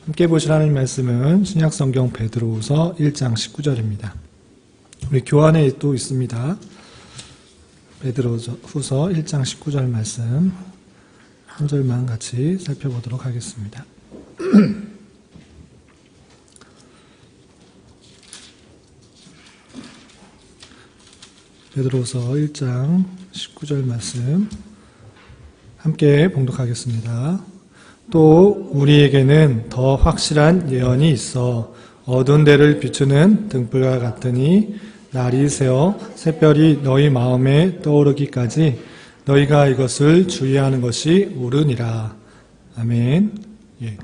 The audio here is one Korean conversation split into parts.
함께 보실 하나님 말씀은 신약성경 베드로후서 1장 19절입니다. 우리 교환에 또 있습니다. 베드로후서 1장 19절 말씀 한 절만 같이 살펴보도록 하겠습니다. 베드로후서 1장 19절 말씀 함께 봉독하겠습니다. 또 우리에게는 더 확실한 예언이 있어 어두운 데를 비추는 등불과 같으니 날이 새어 샛별이 너희 마음에 떠오르기까지 너희가 이것을 주의하는 것이 옳으니라. 아멘. 예.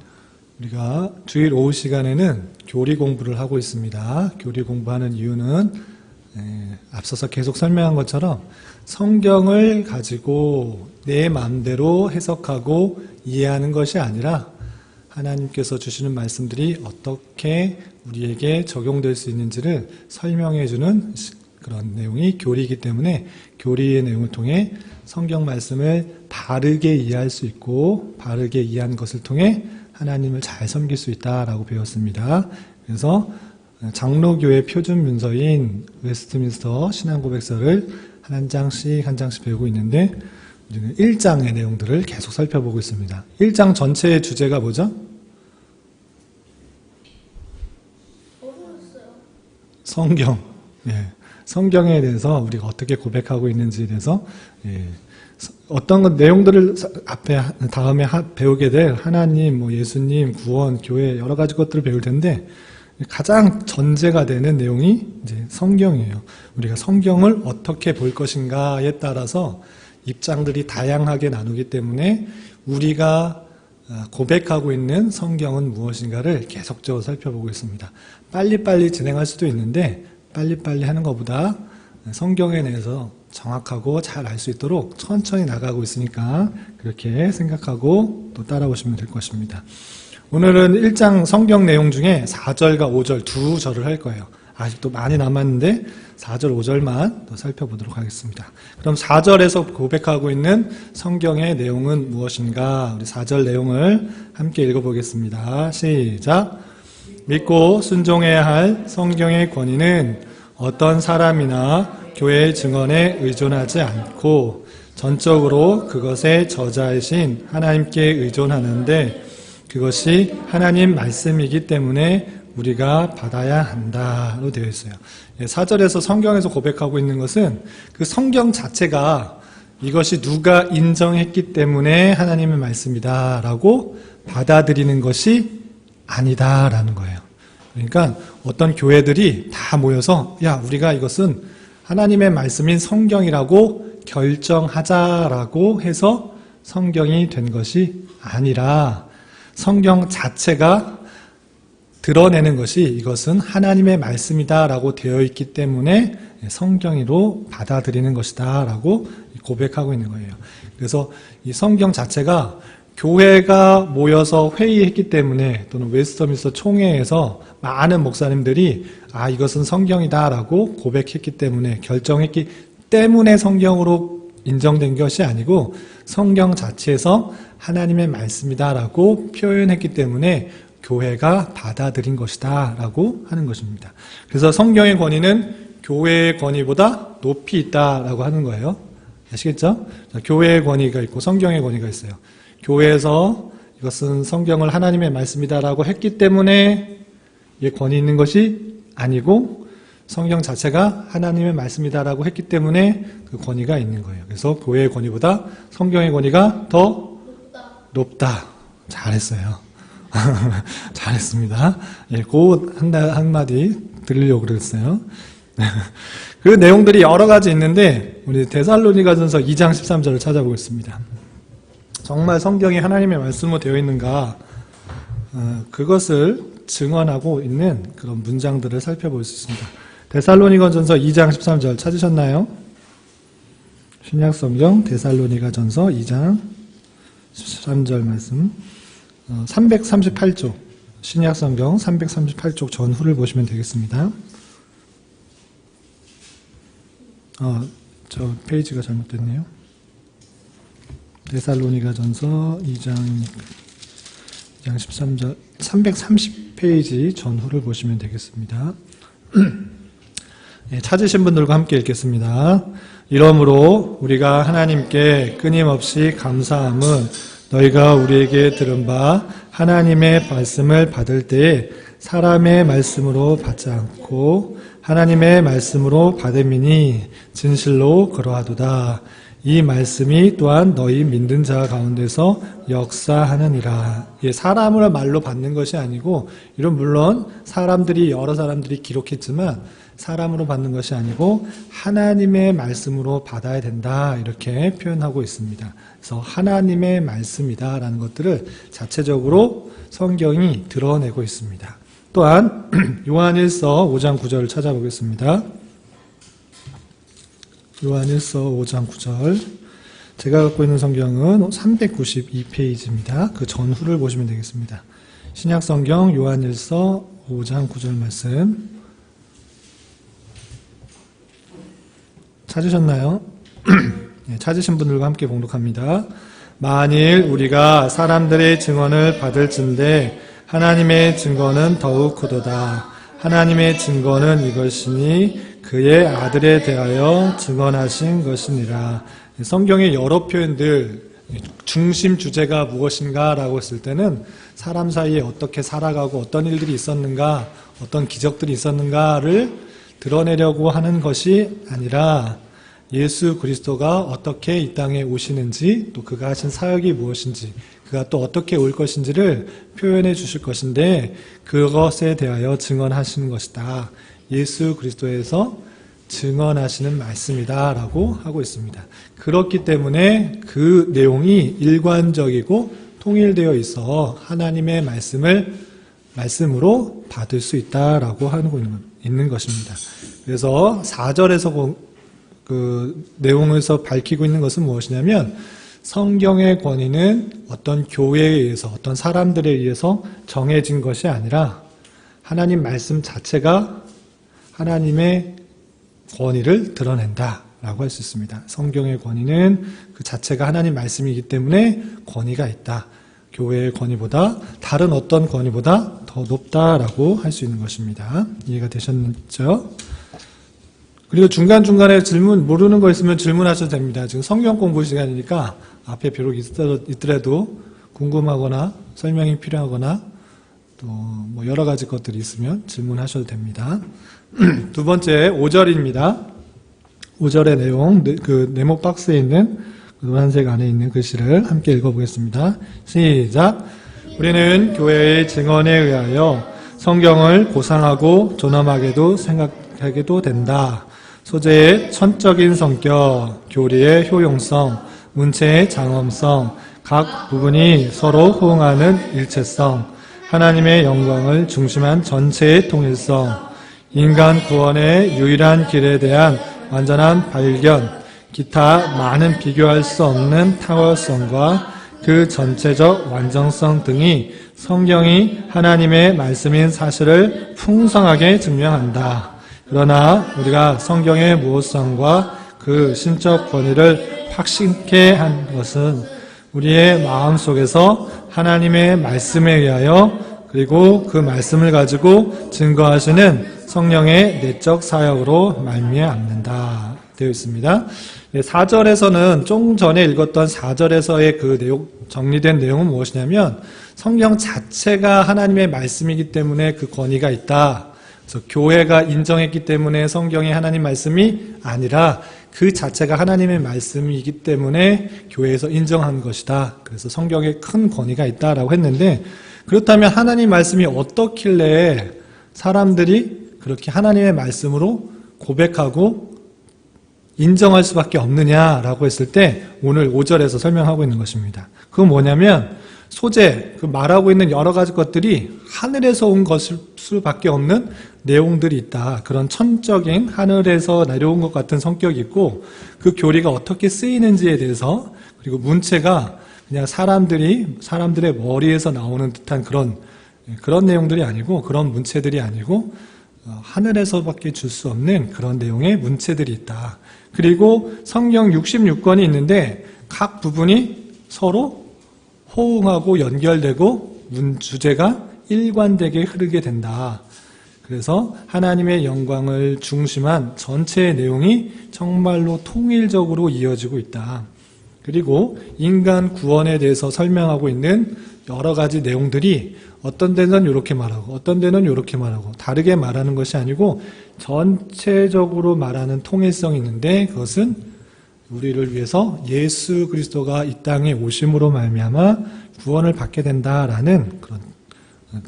우리가 주일 오후 시간에는 교리 공부를 하고 있습니다. 교리 공부하는 이유는 앞서서 계속 설명한 것처럼 성경을 가지고 내 마음대로 해석하고 이해하는 것이 아니라 하나님께서 주시는 말씀들이 어떻게 우리에게 적용될 수 있는지를 설명해 주는 그런 내용이 교리이기 때문에 교리의 내용을 통해 성경 말씀을 바르게 이해할 수 있고 바르게 이해한 것을 통해 하나님을 잘 섬길 수 있다라고 배웠습니다. 그래서 장로교의 표준 문서인 웨스트민스터 신앙고백서를 한 장씩 배우고 있는데 우리는 1장의 내용들을 계속 살펴보고 있습니다. 1장 전체의 주제가 뭐죠? 성경. 예. 성경에 대해서 우리가 어떻게 고백하고 있는지에 대해서 어떤 내용들을 다음에 배우게 될 하나님, 예수님, 구원, 교회 여러 가지 것들을 배울 텐데 가장 전제가 되는 내용이 이제 성경이에요. 우리가 성경을 어떻게 볼 것인가에 따라서 입장들이 다양하게 나누기 때문에 우리가 고백하고 있는 성경은 무엇인가를 계속적으로 살펴보고 있습니다. 빨리빨리 진행할 수도 있는데 빨리빨리 하는 것보다 성경에 대해서 정확하고 잘 알 수 있도록 천천히 나가고 있으니까 그렇게 생각하고 또 따라오시면 될 것입니다. 오늘은 1장 성경 내용 중에 4절과 5절 두 절을 할 거예요. 아직도 많이 남았는데 4절, 5절만 더 살펴보도록 하겠습니다. 그럼 4절에서 고백하고 있는 성경의 내용은 무엇인가? 우리 4절 내용을 함께 읽어보겠습니다. 시작! 믿고 순종해야 할 성경의 권위는 어떤 사람이나 교회의 증언에 의존하지 않고 전적으로 그것의 저자이신 하나님께 의존하는데 그것이 하나님 말씀이기 때문에 우리가 받아야 한다로 되어 있어요. 4절에서 성경에서 고백하고 있는 것은 그 성경 자체가 이것이 누가 인정했기 때문에 하나님의 말씀이다 라고 받아들이는 것이 아니다라는 거예요. 그러니까 어떤 교회들이 다 모여서 우리가 이것은 하나님의 말씀인 성경이라고 결정하자라고 해서 성경이 된 것이 아니라 성경 자체가 드러내는 것이 이것은 하나님의 말씀이다라고 되어 있기 때문에 성경으로 받아들이는 것이다라고 고백하고 있는 거예요. 그래서 이 성경 자체가 교회가 모여서 회의했기 때문에 또는 웨스트민스터 총회에서 많은 목사님들이 이것은 성경이다라고 고백했기 때문에 결정했기 때문에 성경으로 인정된 것이 아니고 성경 자체에서 하나님의 말씀이다라고 표현했기 때문에 교회가 받아들인 것이다 라고 하는 것입니다. 그래서 성경의 권위는 교회의 권위보다 높이 있다라고 하는 거예요. 아시겠죠? 교회의 권위가 있고 성경의 권위가 있어요. 교회에서 이것은 성경을 하나님의 말씀이다라고 했기 때문에 권위 있는 것이 아니고 성경 자체가 하나님의 말씀이다라고 했기 때문에 그 권위가 있는 거예요. 그래서 교회의 권위보다 성경의 권위가 더 높다. 잘했어요. 잘했습니다. 그 한마디 들으려고 그랬어요. 그 내용들이 여러 가지 있는데 우리 데살로니가전서 2장 13절을 찾아보겠습니다. 정말 성경이 하나님의 말씀으로 되어 있는가 그것을 증언하고 있는 그런 문장들을 살펴볼 수 있습니다. 데살로니가전서 2장 13절 찾으셨나요? 신약성경 데살로니가전서 2장 13절 말씀 338쪽 신약성경 338쪽 전후를 보시면 되겠습니다. 저 페이지가 잘못됐네요. 데살로니가전서 2장 13절 330페이지 전후를 보시면 되겠습니다. 네, 찾으신 분들과 함께 읽겠습니다. 이러므로 우리가 하나님께 끊임없이 감사함은 너희가 우리에게 들은 바 하나님의 말씀을 받을 때에 사람의 말씀으로 받지 않고 하나님의 말씀으로 받음이니 진실로 그러하도다. 이 말씀이 또한 너희 믿는 자 가운데서 역사하느니라. 사람을 말로 받는 것이 아니고, 이런 물론 여러 사람들이 기록했지만 사람으로 받는 것이 아니고 하나님의 말씀으로 받아야 된다, 이렇게 표현하고 있습니다. 그래서 하나님의 말씀이다라는 것들을 자체적으로 성경이 드러내고 있습니다. 또한 요한일서 5장 9절을 찾아보겠습니다. 요한일서 5장 9절, 제가 갖고 있는 성경은 392페이지입니다. 그 전후를 보시면 되겠습니다. 신약성경 요한일서 5장 9절 말씀 찾으셨나요? 네, 찾으신 분들과 함께 봉독합니다. 만일 우리가 사람들의 증언을 받을진대 하나님의 증거는 더욱 크도다. 하나님의 증거는 이것이니 그의 아들에 대하여 증언하신 것이니라. 성경의 여러 표현들, 중심 주제가 무엇인가 라고 했을 때는 사람 사이에 어떻게 살아가고 어떤 일들이 있었는가, 어떤 기적들이 있었는가를 드러내려고 하는 것이 아니라 예수 그리스도가 어떻게 이 땅에 오시는지, 또 그가 하신 사역이 무엇인지, 그가 또 어떻게 올 것인지를 표현해 주실 것인데 그것에 대하여 증언하시는 것이다. 예수 그리스도에서 증언하시는 말씀이다 라고 하고 있습니다. 그렇기 때문에 그 내용이 일관적이고 통일되어 있어 하나님의 말씀으로 받을 수 있다라고 하고 있는 것입니다. 그래서 4절에서 그 내용에서 밝히고 있는 것은 무엇이냐면, 성경의 권위는 어떤 교회에 의해서, 어떤 사람들에 의해서 정해진 것이 아니라 하나님 말씀 자체가 하나님의 권위를 드러낸다라고 할 수 있습니다. 성경의 권위는 그 자체가 하나님 말씀이기 때문에 권위가 있다. 교회의 권위보다, 다른 어떤 권위보다 더 높다라고 할 수 있는 것입니다. 이해가 되셨죠? 그리고 중간중간에 질문, 모르는 거 있으면 질문하셔도 됩니다. 지금 성경 공부 시간이니까 앞에 비록 있더라도 궁금하거나 설명이 필요하거나 또 뭐 여러 가지 것들이 있으면 질문하셔도 됩니다. 두 번째 5절입니다. 5절의 내용, 그 네모 박스에 있는 노란색 안에 있는 글씨를 함께 읽어보겠습니다. 시작! 우리는 교회의 증언에 의하여 성경을 고상하고 존엄하게도 생각하게도 된다. 소재의 천적인 성격, 교리의 효용성, 문체의 장엄성, 각 부분이 서로 호응하는 일체성, 하나님의 영광을 중심한 전체의 통일성, 인간 구원의 유일한 길에 대한 완전한 발견, 기타 많은 비교할 수 없는 탁월성과 그 전체적 완전성 등이 성경이 하나님의 말씀인 사실을 풍성하게 증명한다. 그러나 우리가 성경의 무엇성과 그 신적 권위를 확신케 한 것은 우리의 마음속에서 하나님의 말씀에 의하여, 그리고 그 말씀을 가지고 증거하시는 성령의 내적 사역으로 말미암는다 되어 있습니다. 4절에서는 좀 전에 읽었던 4절에서의 그 내용, 정리된 내용은 무엇이냐면, 성경 자체가 하나님의 말씀이기 때문에 그 권위가 있다. 그래서 교회가 인정했기 때문에 성경이 하나님 말씀이 아니라 그 자체가 하나님의 말씀이기 때문에 교회에서 인정한 것이다. 그래서 성경에 큰 권위가 있다라고 했는데, 그렇다면 하나님 말씀이 어떻길래 사람들이 그렇게 하나님의 말씀으로 고백하고 인정할 수밖에 없느냐라고 했을 때 오늘 5절에서 설명하고 있는 것입니다. 그건 뭐냐면, 소재, 그 말하고 있는 여러 가지 것들이 하늘에서 온 것일 수밖에 없는 내용들이 있다. 그런 천적인 하늘에서 내려온 것 같은 성격이 있고, 그 교리가 어떻게 쓰이는지에 대해서, 그리고 문체가 그냥 사람들의 머리에서 나오는 듯한 그런 내용들이 아니고, 그런 문체들이 아니고, 하늘에서밖에 줄 수 없는 그런 내용의 문체들이 있다. 그리고 성경 66권이 있는데 각 부분이 서로 호응하고 연결되고 주제가 일관되게 흐르게 된다. 그래서 하나님의 영광을 중심한 전체의 내용이 정말로 통일적으로 이어지고 있다. 그리고 인간 구원에 대해서 설명하고 있는 여러 가지 내용들이 어떤 데는 이렇게 말하고 어떤 데는 이렇게 말하고 다르게 말하는 것이 아니고 전체적으로 말하는 통일성이 있는데 그것은 우리를 위해서 예수 그리스도가 이 땅에 오심으로 말미암아 구원을 받게 된다라는 그런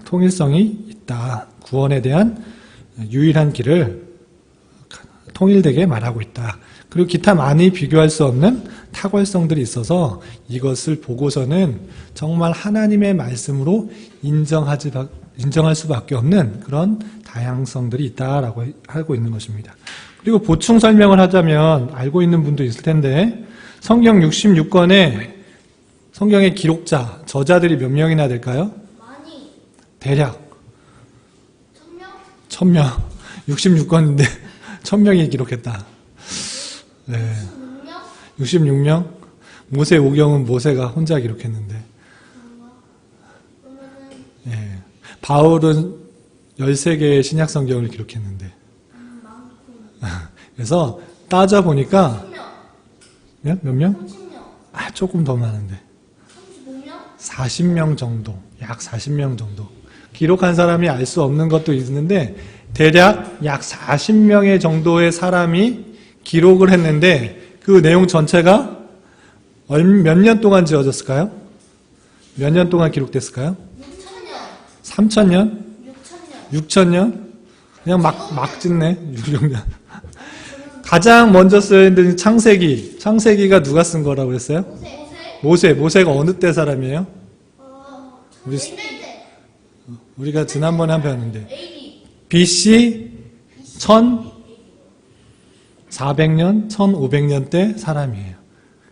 통일성이 있다. 구원에 대한 유일한 길을 통일되게 말하고 있다. 그리고 기타 많이 비교할 수 없는 탁월성들이 있어서 이것을 보고서는 정말 하나님의 말씀으로 인정할 수밖에 없는 그런 다양성들이 있다라고 하고 있는 것입니다. 그리고 보충 설명을 하자면 알고 있는 분도 있을 텐데 성경 66권에 성경의 기록자, 저자들이 몇 명이나 될까요? 많이. 대략 1000명? 1000명. 66권인데 1000명이 기록했다. 네. 66명? 모세 오경은 모세가 혼자 기록했는데. 그러면은 예. 바울은 13개의 신약 성경을 기록했는데. 많고. 그래서 따져보니까 10명. 몇 명? 30명. 조금 더 많은데. 35명? 40명 정도. 약 40명 정도. 기록한 사람이 알 수 없는 것도 있는데 대략 약 40명의 정도의 사람이 기록을 했는데 그 내용 전체가 몇 년 동안 지어졌을까요? 몇 년 동안 기록됐을까요? 6,000년. 3,000년? 6,000년. 6,000년? 그냥 막 짓네. 6년. 가장 먼저 쓰인 창세기. 창세기가 누가 쓴 거라고 그랬어요? 모세가 어느 때 사람이에요? 우리가 지난번에 한 번 배웠는데 BC 1400년, 1500년 때 사람이에요.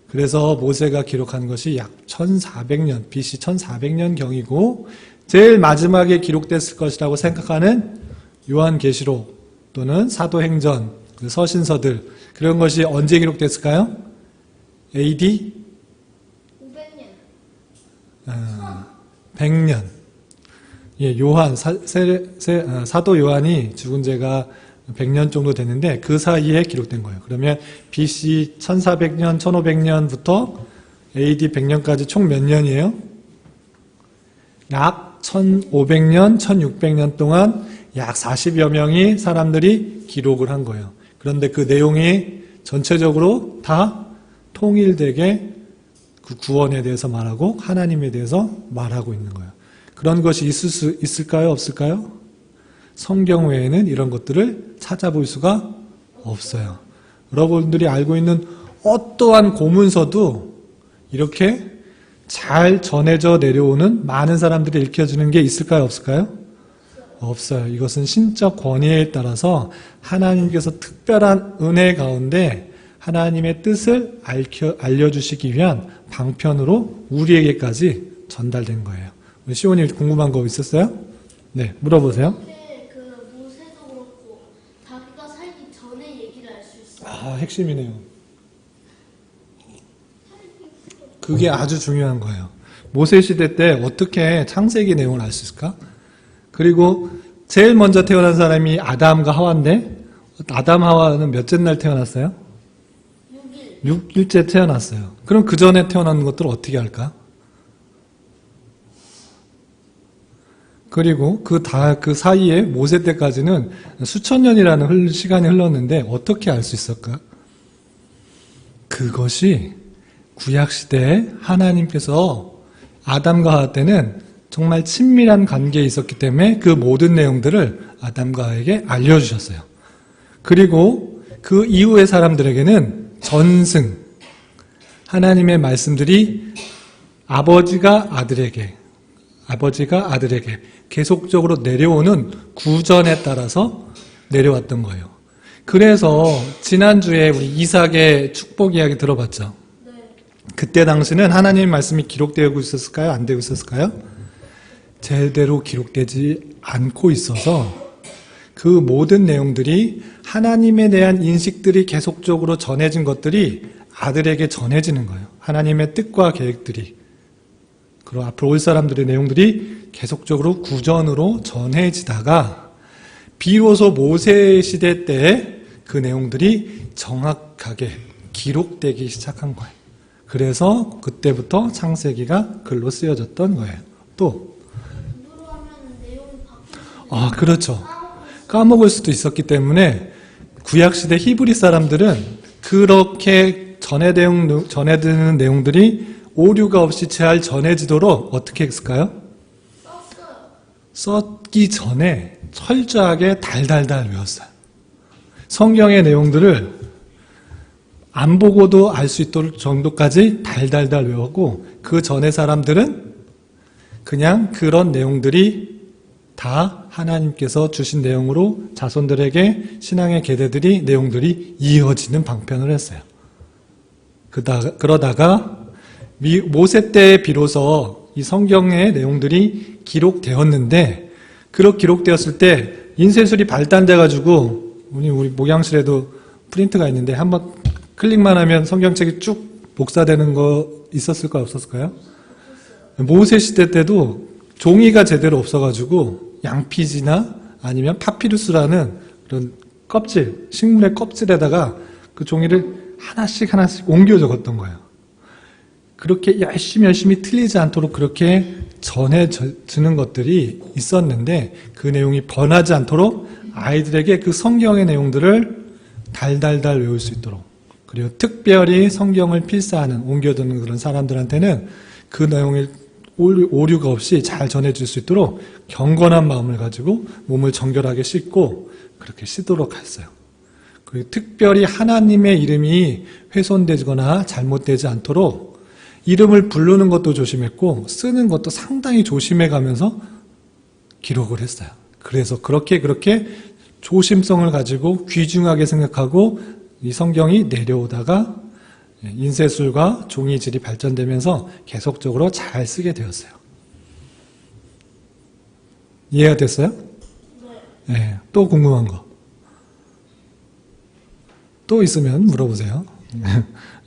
그래서 모세가 기록한 것이 약 1400년, BC 1400년 경이고 제일 마지막에 기록됐을 것이라고 생각하는 요한계시록 또는 사도행전, 서신서들 그런 것이 언제 기록됐을까요? AD 500년. 100년. 예, 사도 요한이 죽은 지가 100년 정도 됐는데 그 사이에 기록된 거예요. 그러면 BC 1400년, 1500년부터 AD 100년까지 총 몇 년이에요? 약 1500년, 1600년 동안 약 40여 명의 사람들이 기록을 한 거예요. 그런데 그 내용이 전체적으로 다 통일되게 그 구원에 대해서 말하고 하나님에 대해서 말하고 있는 거예요. 그런 것이 있을 수 있을까요? 없을까요? 성경 외에는 이런 것들을 찾아볼 수가 없어요. 여러분들이 알고 있는 어떠한 고문서도 이렇게 잘 전해져 내려오는 많은 사람들이 읽혀주는 게 있을까요? 없을까요? 없어요. 이것은 신적 권위에 따라서 하나님께서 특별한 은혜 가운데 하나님의 뜻을 알려주시기 위한 방편으로 우리에게까지 전달된 거예요. 시온이 궁금한 거 있었어요? 네, 물어보세요. 근데 그 모세도 그렇고 다윗가 살기 전에 얘기를 알 수 있어요. 아, 핵심이네요. 그게 아주 중요한 거예요. 모세 시대 때 어떻게 창세기 내용을 알 수 있을까? 그리고 제일 먼저 태어난 사람이 아담과 하와인데 아담 하와는 몇째 날 태어났어요? 6일. 6일째 태어났어요. 그럼 그 전에 태어난 것들을 어떻게 할까? 그리고 그 사이에 모세 때까지는 수천 년이라는 시간이 흘렀는데 어떻게 알 수 있을까? 그것이 구약시대에 하나님께서 아담과 하와 때는 정말 친밀한 관계에 있었기 때문에 그 모든 내용들을 아담과 하와에게 알려주셨어요. 그리고 그 이후의 사람들에게는 전승, 하나님의 말씀들이 아버지가 아들에게 계속적으로 내려오는 구전에 따라서 내려왔던 거예요. 그래서 지난주에 우리 이삭의 축복 이야기 들어봤죠? 네. 그때 당시는 하나님의 말씀이 기록되고 있었을까요? 안 되고 있었을까요? 제대로 기록되지 않고 있어서 그 모든 내용들이 하나님에 대한 인식들이 계속적으로 전해진 것들이 아들에게 전해지는 거예요. 하나님의 뜻과 계획들이. 그리고 앞으로 올 사람들의 내용들이 계속적으로 구전으로 전해지다가 비로소 모세 시대 때 그 내용들이 정확하게 기록되기 시작한 거예요. 그래서 그때부터 창세기가 글로 쓰여졌던 거예요. 또 눈으로 하면 내용이 바뀌고 그렇죠. 까먹을 수도 있었기 때문에 구약시대 히브리 사람들은 그렇게 전해드는 내용들이 오류가 없이 잘 전해지도록 어떻게 했을까요? 썼어요. 썼기 전에 철저하게 달달달 외웠어요. 성경의 내용들을 안 보고도 알 수 있도록 정도까지 달달달 외웠고, 그 전에 사람들은 그냥 그런 내용들이 다 하나님께서 주신 내용으로 자손들에게 신앙의 계대들이 내용들이 이어지는 방편을 했어요. 그러다가 모세 때 비로소 이 성경의 내용들이 기록되었는데, 그렇게 기록되었을 때 인쇄술이 발달돼가지고 우리 목양실에도 프린트가 있는데 한번 클릭만 하면 성경책이 쭉 복사되는 거 있었을까요? 없었을까요? 모세 시대 때도 종이가 제대로 없어가지고 양피지나 아니면 파피루스라는 그런 껍질, 식물의 껍질에다가 그 종이를 하나씩 옮겨 적었던 거예요. 그렇게 열심히 틀리지 않도록 그렇게 전해지는 것들이 있었는데, 그 내용이 변하지 않도록 아이들에게 그 성경의 내용들을 달달달 외울 수 있도록, 그리고 특별히 성경을 필사하는, 옮겨두는 그런 사람들한테는 그 내용을 오류가 없이 잘 전해줄 수 있도록 경건한 마음을 가지고 몸을 정결하게 씻고 그렇게 씻도록 했어요. 그리고 특별히 하나님의 이름이 훼손되거나 잘못되지 않도록 이름을 부르는 것도 조심했고 쓰는 것도 상당히 조심해 가면서 기록을 했어요. 그래서 그렇게 조심성을 가지고 귀중하게 생각하고 이 성경이 내려오다가 인쇄술과 종이질이 발전되면서 계속적으로 잘 쓰게 되었어요. 이해가 됐어요? 네. 또 궁금한 거? 또 있으면 물어보세요.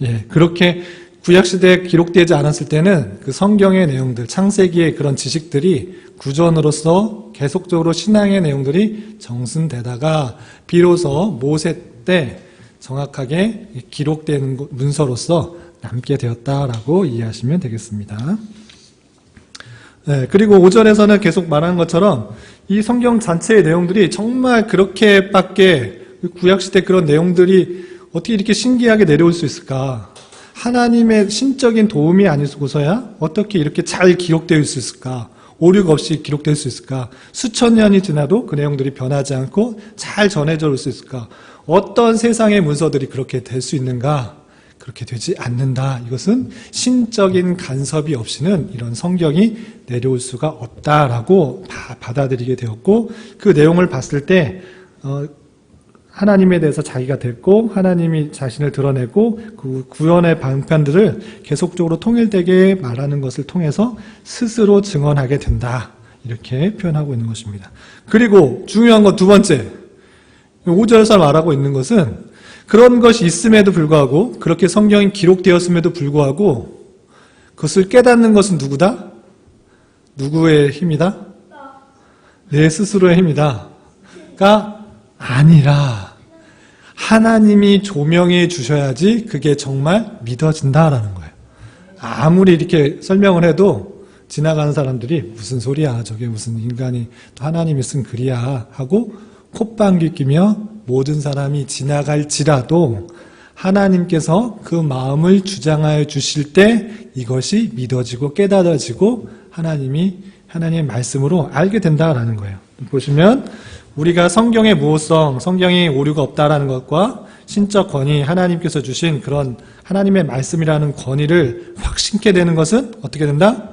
예, 그렇게 구약시대에 기록되지 않았을 때는 그 성경의 내용들, 창세기의 그런 지식들이 구전으로서 계속적으로 신앙의 내용들이 정승되다가 비로소 모세 때 정확하게 기록되는 문서로서 남게 되었다라고 이해하시면 되겠습니다. 네, 그리고 5절에서는 계속 말한 것처럼 이 성경 전체의 내용들이 정말 그렇게밖에 구약시대 그런 내용들이 어떻게 이렇게 신기하게 내려올 수 있을까? 하나님의 신적인 도움이 아니고서야 어떻게 이렇게 잘 기록될 수 있을까? 오류가 없이 기록될 수 있을까? 수천 년이 지나도 그 내용들이 변하지 않고 잘 전해져 올 수 있을까? 어떤 세상의 문서들이 그렇게 될 수 있는가? 그렇게 되지 않는다. 이것은 신적인 간섭이 없이는 이런 성경이 내려올 수가 없다라고 받아들이게 되었고, 그 내용을 봤을 때 하나님에 대해서 자기가 됐고 하나님이 자신을 드러내고 그 구원의 방편들을 계속적으로 통일되게 말하는 것을 통해서 스스로 증언하게 된다. 이렇게 표현하고 있는 것입니다. 그리고 중요한 건 두 번째, 5절에서 말하고 있는 것은 그런 것이 있음에도 불구하고, 그렇게 성경이 기록되었음에도 불구하고 그것을 깨닫는 것은 누구다? 누구의 힘이다? 내 스스로의 힘이다가 아니라 하나님이 조명해 주셔야지 그게 정말 믿어진다라는 거예요. 아무리 이렇게 설명을 해도 지나가는 사람들이 무슨 소리야, 저게 무슨 인간이 또 하나님이 쓴 글이야 하고 콧방귀 끼며 모든 사람이 지나갈지라도 하나님께서 그 마음을 주장하여 주실 때 이것이 믿어지고 깨달아지고 하나님의 말씀으로 알게 된다라는 거예요. 보시면 우리가 성경의 무호성, 성경이 오류가 없다라는 것과 신적 권위, 하나님께서 주신 그런 하나님의 말씀이라는 권위를 확신케 되는 것은 어떻게 된다?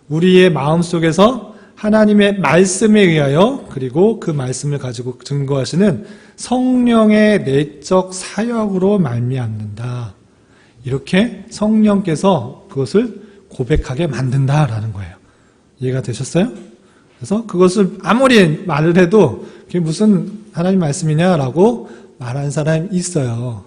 우리의 마음속에서 하나님의 말씀에 의하여, 그리고 그 말씀을 가지고 증거하시는 성령의 내적 사역으로 말미암는다. 이렇게 성령께서 그것을 고백하게 만든다라는 거예요. 이해가 되셨어요? 그래서 그것을 아무리 말을 해도 그게 무슨 하나님 말씀이냐라고 말하는 사람이 있어요.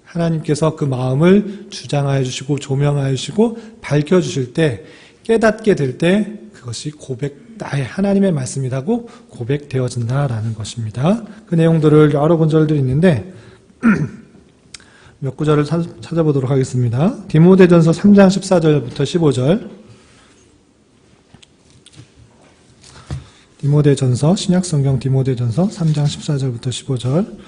하나님께서 그 마음을 주장하여 주시고 조명하여 주시고 밝혀주실 때, 깨닫게 될 때 그것이 나의 하나님의 말씀이라고 고백되어진다라는 것입니다. 그 내용들을 여러 구절들이 있는데 몇 구절을 찾아보도록 하겠습니다. 디모데전서 3장 14절부터 15절. 디모데전서, 신약성경 디모데전서 3장 14절부터 15절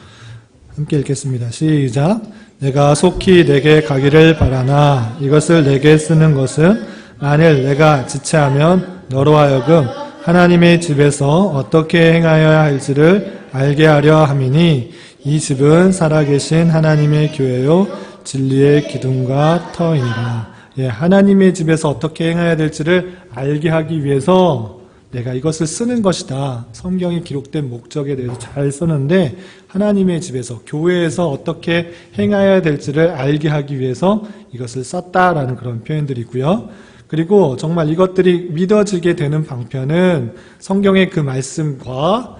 함께 읽겠습니다. 시작. 내가 속히 내게 가기를 바라나 이것을 내게 쓰는 것은 만일 내가 지체하면 너로 하여금 하나님의 집에서 어떻게 행하여야 할지를 알게 하려 함이니 이 집은 살아계신 하나님의 교회요 진리의 기둥과 터이니라. 하나님의 집에서 어떻게 행해야 될지를 알게 하기 위해서 내가 이것을 쓰는 것이다. 성경이 기록된 목적에 대해서 잘 쓰는데 하나님의 집에서 교회에서 어떻게 행해야 될지를 알게 하기 위해서 이것을 썼다라는 그런 표현들이 있고요. 그리고 정말 이것들이 믿어지게 되는 방편은 성경의 그 말씀과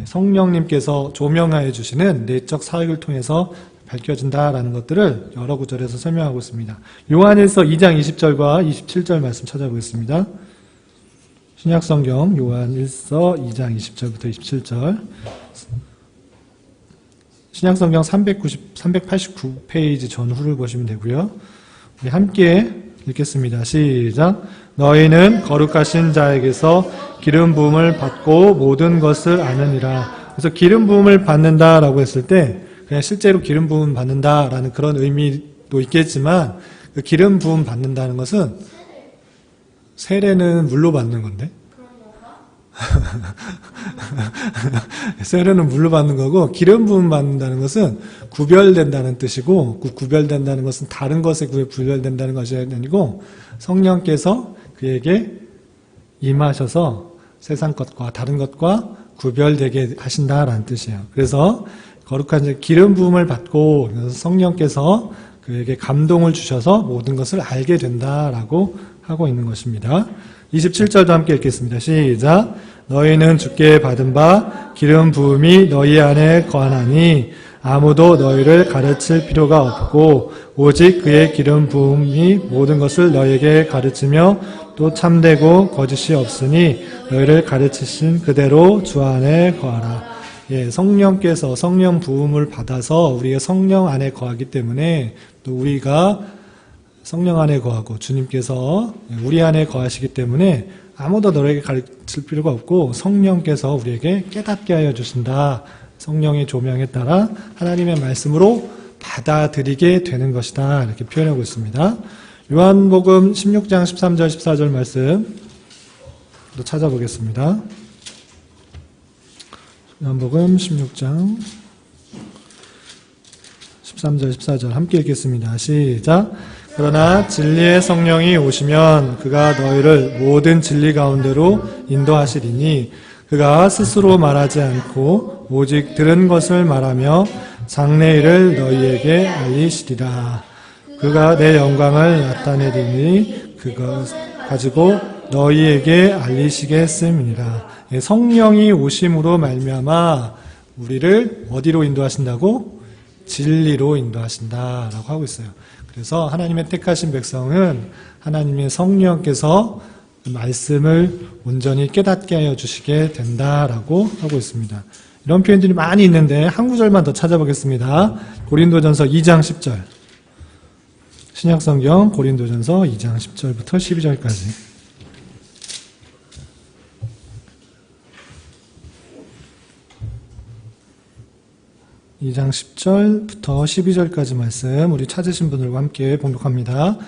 성령님께서 조명하여 주시는 내적 사역을 통해서 밝혀진다라는 것들을 여러 구절에서 설명하고 있습니다. 요한일서 2장 20절과 27절 말씀 찾아보겠습니다. 신약성경 요한일서 2장 20절부터 27절. 신약성경 389페이지 전후를 보시면 되고요. 우리 함께 읽겠습니다. 시작. 너희는 거룩하신 자에게서 기름 부음을 받고 모든 것을 아느니라. 그래서 기름 부음을 받는다라고 했을 때 그냥 실제로 기름 부음 받는다라는 그런 의미도 있겠지만 그 기름 부음 받는다는 것은 세례는 물로 받는 건데 세례는 물로 받는 거고 기름 부음 받는다는 것은 구별된다는 뜻이고 그 구별된다는 것은 다른 것에 구별된다는 것이 아니고 성령께서 그에게 임하셔서 세상 것과 다른 것과 구별되게 하신다라는 뜻이에요. 그래서 거룩한 기름 부음을 받고 성령께서 그에게 감동을 주셔서 모든 것을 알게 된다라고 하고 있는 것입니다. 27절도 함께 읽겠습니다. 시작. 너희는 주께 받은 바 기름 부음이 너희 안에 거하나니 아무도 너희를 가르칠 필요가 없고 오직 그의 기름 부음이 모든 것을 너희에게 가르치며 또 참되고 거짓이 없으니 너희를 가르치신 그대로 주 안에 거하라. 성령께서 성령 부음을 받아서 우리가 성령 안에 거하기 때문에 또 우리가 성령 안에 거하고 주님께서 우리 안에 거하시기 때문에 아무도 너에게 가르칠 필요가 없고 성령께서 우리에게 깨닫게 하여 주신다. 성령의 조명에 따라 하나님의 말씀으로 받아들이게 되는 것이다. 이렇게 표현하고 있습니다. 요한복음 16장 13절 14절 말씀 또 찾아보겠습니다. 요한복음 16장 13절 14절 함께 읽겠습니다. 시작. 그러나 진리의 성령이 오시면 그가 너희를 모든 진리 가운데로 인도하시리니 그가 스스로 말하지 않고 오직 들은 것을 말하며 장래일을 너희에게 알리시리라. 그가 내 영광을 나타내리니 그것 가지고 너희에게 알리시겠음이니라. 성령이 오심으로 말미암아 우리를 어디로 인도하신다고? 진리로 인도하신다라고 하고 있어요. 그래서 하나님의 택하신 백성은 하나님의 성령께서 말씀을 온전히 깨닫게 하여 주시게 된다라고 하고 있습니다. 이런 표현들이 많이 있는데 한 구절만 더 찾아보겠습니다. 고린도전서 2장 10절. 신약성경 고린도전서 2장 10절부터 12절까지. 2장 10절부터 12절까지 말씀 우리 찾으신 분들과 함께 봉독합니다.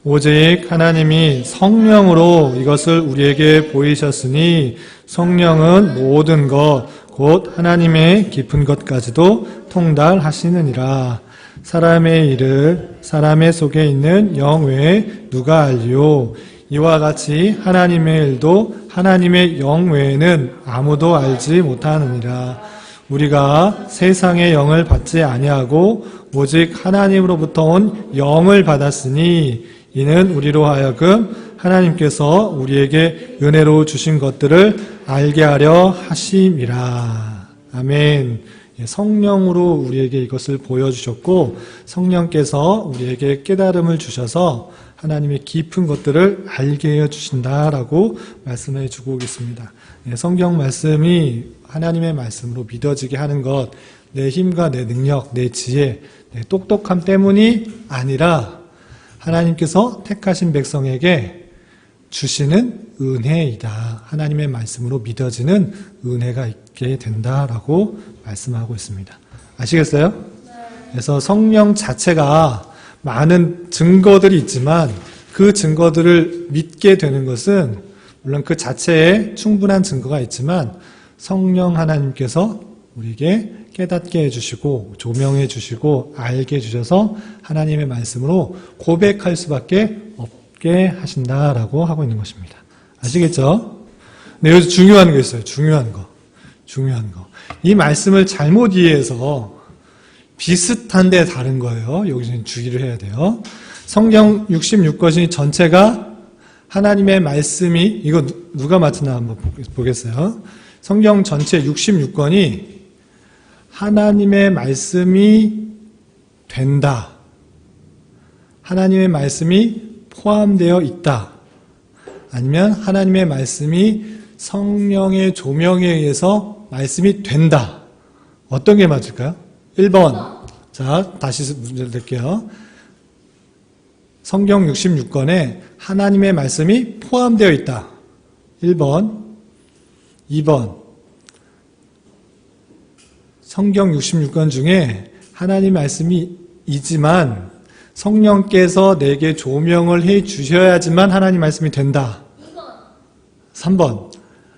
오직 하나님이 성령으로 이것을 우리에게 보이셨으니 성령은 모든 것 곧 하나님의 깊은 것까지도 통달하시느니라. 사람의 일을 사람의 속에 있는 영 외에 누가 알리요? 이와 같이 하나님의 일도 하나님의 영 외에는 아무도 알지 못하느니라. 우리가 세상의 영을 받지 아니하고 오직 하나님으로부터 온 영을 받았으니 이는 우리로 하여금 하나님께서 우리에게 은혜로 주신 것들을 알게 하려 하심이라. 아멘. 성령으로 우리에게 이것을 보여주셨고 성령께서 우리에게 깨달음을 주셔서 하나님의 깊은 것들을 알게 해 주신다라고 말씀해 주고 있습니다. 성경 말씀이 하나님의 말씀으로 믿어지게 하는 것, 내 힘과 내 능력, 내 지혜, 내 똑똑함 때문이 아니라 하나님께서 택하신 백성에게 주시는 은혜이다. 하나님의 말씀으로 믿어지는 은혜가 있게 된다라고 말씀하고 있습니다. 아시겠어요? 그래서 성령 자체가 많은 증거들이 있지만 그 증거들을 믿게 되는 것은 물론 그 자체에 충분한 증거가 있지만 성령 하나님께서 우리에게 깨닫게 해주시고 조명해 주시고 알게 해주셔서 하나님의 말씀으로 고백할 수밖에 없게 하신다라고 하고 있는 것입니다. 아시겠죠? 네, 여기서 중요한 게 있어요. 중요한 거. 이 말씀을 잘못 이해해서 비슷한데 다른 거예요. 여기서 주의를 해야 돼요. 성경 66권이 전체가 하나님의 말씀이, 이거 누가 맡으나 한번 보겠어요. 성경 전체 66권이 하나님의 말씀이 된다. 하나님의 말씀이 포함되어 있다. 아니면 하나님의 말씀이 성령의 조명에 의해서 말씀이 된다. 어떤 게 맞을까요? 1번. 자, 다시 문제를 낼게요. 성경 66권에 하나님의 말씀이 포함되어 있다. 1번. 2번. 성경 66권 중에 하나님의 말씀이 있지만 성령께서 내게 조명을 해 주셔야지만 하나님 말씀이 된다. 3번.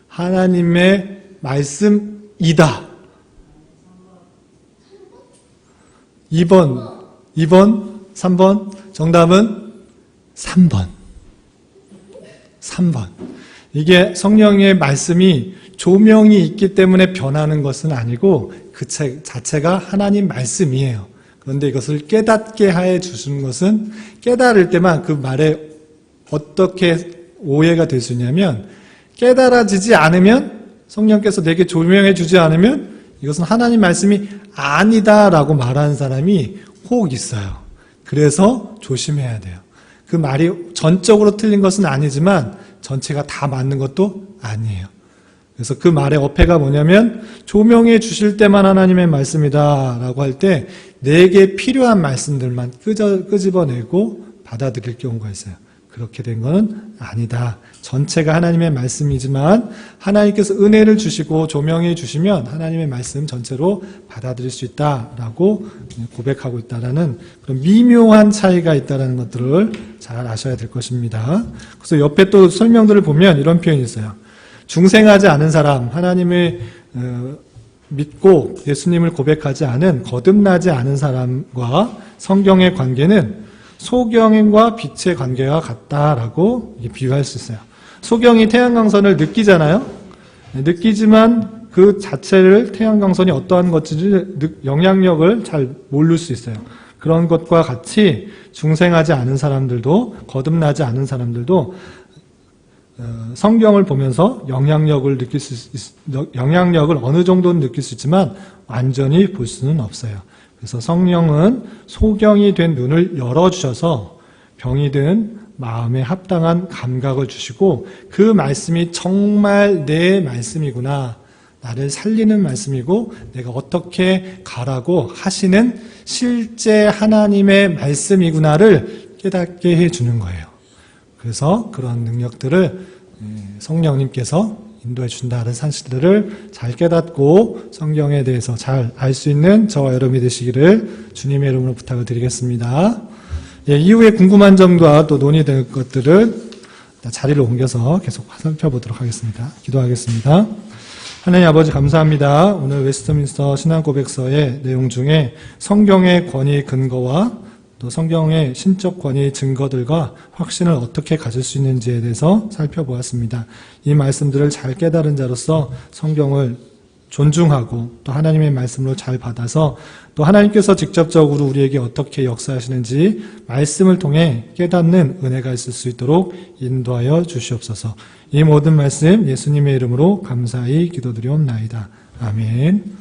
하나님의 말씀이다. 2번, 3번. 정답은 3번. 이게 성령의 말씀이 조명이 있기 때문에 변하는 것은 아니고 그 자체가 하나님 말씀이에요. 그런데 이것을 깨닫게 해 주시는 것은 깨달을 때만 그 말에 어떻게 오해가 될 수 있냐면 깨달아지지 않으면 성령께서 내게 조명해 주지 않으면 이것은 하나님 말씀이 아니다라고 말하는 사람이 혹 있어요. 그래서 조심해야 돼요. 그 말이 전적으로 틀린 것은 아니지만 전체가 다 맞는 것도 아니에요. 그래서 그 말의 어폐가 뭐냐면 조명해 주실 때만 하나님의 말씀이다 라고 할 때 내게 필요한 말씀들만 끄집어내고 받아들일 경우가 있어요. 그렇게 된 것은 아니다. 전체가 하나님의 말씀이지만 하나님께서 은혜를 주시고 조명해 주시면 하나님의 말씀 전체로 받아들일 수 있다라고 고백하고 있다라는 그런 미묘한 차이가 있다는 것들을 잘 아셔야 될 것입니다. 그래서 옆에 또 설명들을 보면 이런 표현이 있어요. 중생하지 않은 사람, 하나님을 믿고 예수님을 고백하지 않은 거듭나지 않은 사람과 성경의 관계는 소경과 빛의 관계와 같다라고 비유할 수 있어요. 소경이 태양광선을 느끼잖아요. 느끼지만 그 자체를 태양광선이 어떠한 것인지 영향력을 잘 모를 수 있어요. 그런 것과 같이 중생하지 않은 사람들도 거듭나지 않은 사람들도 성경을 보면서 영향력을 어느 정도는 느낄 수 있지만 완전히 볼 수는 없어요. 그래서 성령은 소경이 된 눈을 열어주셔서 병이 든 마음에 합당한 감각을 주시고 그 말씀이 정말 내 말씀이구나. 나를 살리는 말씀이고 내가 어떻게 가라고 하시는 실제 하나님의 말씀이구나를 깨닫게 해주는 거예요. 그래서 그런 능력들을 성령님께서 인도해 준다는 사실들을 잘 깨닫고 성경에 대해서 잘 알 수 있는 저와 여러분이 되시기를 주님의 이름으로 부탁을 드리겠습니다. 이후에 궁금한 점과 또 논의될 것들을 자리를 옮겨서 계속 살펴보도록 하겠습니다. 기도하겠습니다. 하나님 아버지 감사합니다. 오늘 웨스트민스터 신앙고백서의 내용 중에 성경의 권위 근거와 또 성경의 신적 권위 증거들과 확신을 어떻게 가질 수 있는지에 대해서 살펴보았습니다. 이 말씀들을 잘 깨달은 자로서 성경을 존중하고 또 하나님의 말씀으로 잘 받아서 또 하나님께서 직접적으로 우리에게 어떻게 역사하시는지 말씀을 통해 깨닫는 은혜가 있을 수 있도록 인도하여 주시옵소서. 이 모든 말씀 예수님의 이름으로 감사히 기도드리옵나이다. 아멘.